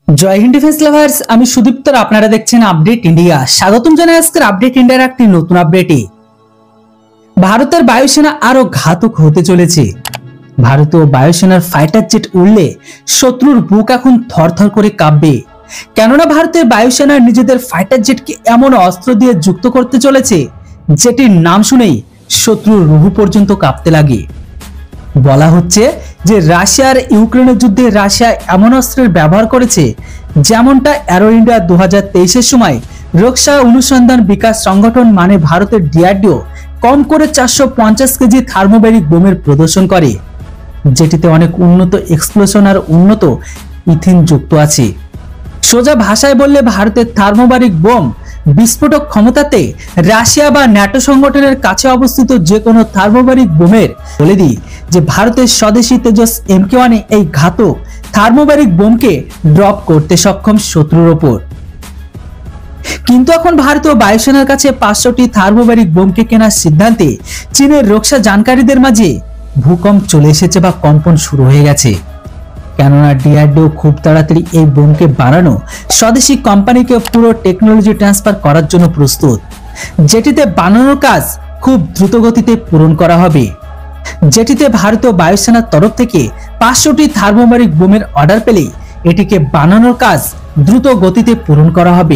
জয় Hind defence lovers, আমি সুদীপ্তর। আপনারা দেখছেন আপডেট ইন্ডিয়া। স্বাগতম জানাই আজকের আপডেট ইন্ডিয়ার একটি নতুন আপডেটে। ভারতের বায়ুসেনা আরো ঘাতক হতে চলেছে। ভারতীয় বায়ুসেনার ফাইটার জেট উড়লে শত্রুর বুক এখন থরথর করে কাঁপবে, কেননা ভারতের বায়ুসেনা নিজেদের ফাইটার জেটকে এমন অস্ত্র দিয়ে যুক্ত করতে চলেছে যেটির নাম শুনেই শত্রুর রুহু পর্যন্ত কাঁপতে লাগে। বলা হচ্ছে যে রাশিয়ার ইউক্রেনের যুদ্ধে রাশিয়া এমন অস্ত্রের ব্যবহার করেছে যেমনটা অ্যারো ইন্ডিয়া 2023-এর সময় রক্ষা অনুসন্ধান বিকাশ সংগঠন মানে ভারতের ডিআরডিও কম করে 450 কেজি থার্মোব্যারিক বোমের প্রদর্শন করে, যেটিতে অনেক উন্নত এক্সপ্লোশন আর উন্নত ইথিন যুক্ত আছে। সোজা ভাষায় বললে ভারতের থার্মোব্যারিক বোম বিস্ফোরক ক্ষমতাতে রাশিয়া বা ন্যাটো সংগঠনের কাছে অবস্থিত যে কোনো থার্মোব্যারিক বোমের। বলে দিই যে ভারতের স্বদেশী তেজস MK1 এই ঘাতক থার্মোব্যারিক বোমকে ড্রপ করতে সক্ষম শত্রুর ওপর। কিন্তু এখন ভারতীয় বায়ুসেনার কাছে 500টি থার্মোব্যারিক বোমকে কেনার সিদ্ধান্তে চীনের রক্ষা জানকারীদের মাঝে ভূকম্প চলে এসেছে বা কম্পন শুরু হয়ে গেছে, কেননা ডিআরডিও খুব তাড়াতাড়ি এই বোমকে বানানো স্বদেশী কোম্পানিকে পুরো টেকনোলজি ট্রান্সফার করার জন্য প্রস্তুত, যেটিতে বানানোর কাজ খুব দ্রুত গতিতে পূরণ করা হবে। যেটিতে ভারতীয় বায়ুসেনার তরফ থেকে 500টি থার্মোব্যারিক বোমের অর্ডার পেলেই এটিকে বানানোর কাজ দ্রুত গতিতে পূরণ করা হবে।